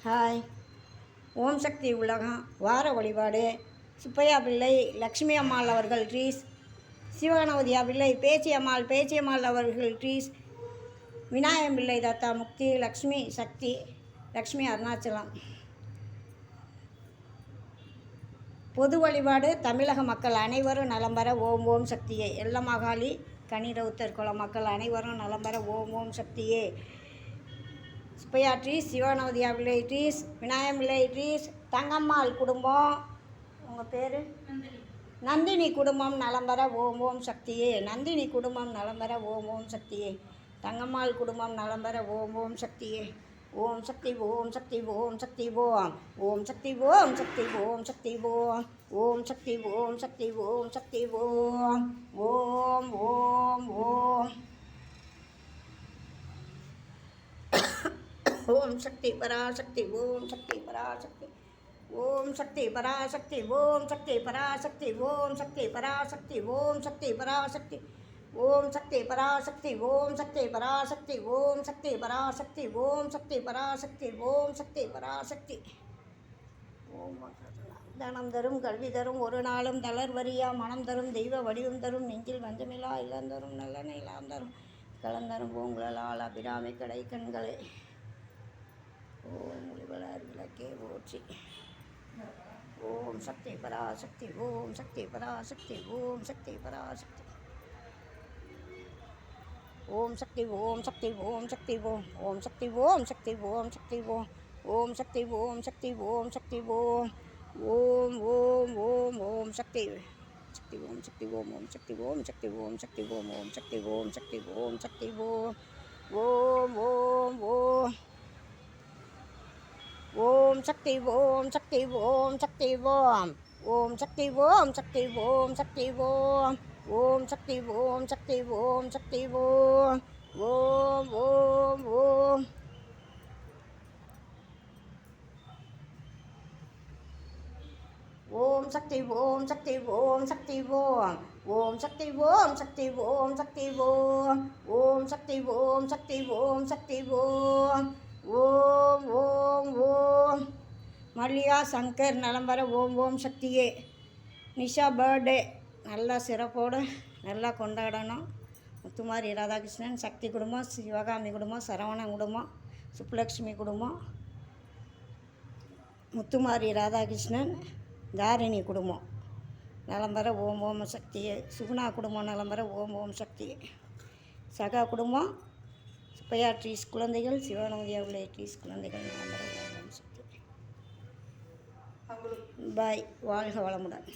Hi. ஓம் சக்தி உலகம் வார வழிபாடு. சுப்பையா பிள்ளை லக்ஷ்மி அம்மாள் அவர்கள் ட்ரீஸ். சிவகணபதியா பிள்ளை பேச்சியம்மாள் அவர்கள் ட்ரீஸ். விநாயகம் பிள்ளை தாத்தா முக்தி. லக்ஷ்மி சக்தி. லக்ஷ்மி அருணாச்சலம். பொது வழிபாடு. தமிழக மக்கள் அனைவரும் நலம் பெற ஓம் ஓம் சக்தியே. எல்லமகாளி கனிரவுத்தர் குல மக்கள் அனைவரும் நலம் பெற ஓம் ஓம் சக்தியே. சுப்பையா ட்ரீஸ், சிவகணபதியா பிள்ளை ட்ரீஸ், விநாயகம் பிள்ளை ட்ரீஸ், தங்கம்மாள் குடும்பம். உங்கள் பேர்? நந்தினி குடும்பம் நலம் பெற ஓம் ஓம் சக்தியே. நந்தினி குடும்பம் நலம் பெற ஓம் ஓம் சக்தியே. தங்கம்மாள் குடும்பம் நலம் பெற ஓம் ஓம் சக்தியே. ஓம் சக்தி ஓம் சக்தி ஓம் சக்தி ஓம். ஓம் சக்தி ஓம் சக்தி ஓம் சக்தி ஓம். ஓம் சக்தி ஓம் சக்தி ஓம் சக்தி ஓம். ஓம் ஓம் ஓம். ஓம் சக்தி பராசக்தி ஓம் சக்தி பராசக்தி. ஓம் சக்தி பராசக்தி ஓம் சக்தி பராசக்தி. ஓம் சக்தி பராசக்தி ஓம் சக்தி பராசக்தி. ஓம் சக்தி பராசக்தி ஓம் சக்தி பராசக்தி. ஓம் சக்தி பராசக்தி ஓம் சக்தி பராசக்தி. ஓம் சக்தி பராசக்தி. ஓம் தனம் தரும் கல்வி தரும் ஒரு நாளும் தளர்வரியா மனம் தரும் தெய்வ வடிவம் தரும் நெஞ்சில் வஞ்சமில்லா இளந்தரும் நல்லெண்ணெய் இலாம் தரும் கலந்தரும் பூங்குழலால் அபிராமி கடை கண்களே. ஓம் ஒளிவளர் விளக்கே போற்றி. ஓம் சக்தி பராசக்தி ஓம் சக்தி பராசக்தி. ஓம் சக்தி பராசக்தி. ஓம் சக்தி ஓம் சக்தி ஓம் சக்தி ஓம். ஓம் சக்தி ஓம் சக்தி ஓம் சக்தி ஓம். ஓம் சக்தி ஓம் சக்தி ஓம் சக்தி ஓம். ஓம் ஓம் ஓம் ஓம் சக்தி சக்தி ஓம் சக்தி ஓம். ஓம் சக்தி ஓம் சக்தி ஓம் சக்தி ஓம். ஓம் சக்தி ஓம் சக்தி ஓம் சக்தி ஓம். ஓம் ஓம் ஓம். ஓம் சக்தி ஓம் சக்தி ஓம் சக்தி ஓம். ஓம் சக்தி ஓம் சக்தி ஓம் சக்தி ஓம். ஓம் சக்தி ஓம் சக்தி ஓம் சக்தி ஓம். ஓம் ஓம் ஓம். ஓம் சக்தி ஓம் சக்தி ஓம் சக்தி ஓம். ஓம் சக்தி ஓம் சக்தி ஓம் சக்தி ஓம். ஓம் சக்தி ஓம் சக்தி ஓம் சக்தி ஓம். ஓம் ஓம் ஓம். மல்லிகா சங்கர் நலம் பெற ஓம் ஓம் சக்தியே. நிஷா பர்த்டே நல்லா சிறப்போடு நல்லா கொண்டாடணும். முத்துமாரி ராதாகிருஷ்ணன் சக்தி குடும்பம், சிவகாமி குடும்பம், சரவணன் குடும்பம், சுப்புலக்ஷ்மி குடும்பம், முத்துமாரி ராதாகிருஷ்ணன் தாரிணி குடும்பம் நலம் பெற ஓம் ஓம் சக்தியே. சுகுணா குடும்பம் நலம் பெற ஓம் ஓம் சக்தியே. சகா குடும்பம் சுப்பையா ட்ரீஸ் குழந்தைகள், சிவகணபதியா பிள்ளை ட்ரீஸ் குழந்தைகள் நலம் பெற ஓம் ஓம் சக்தி. பாய். வாழ்க வளமுடன்.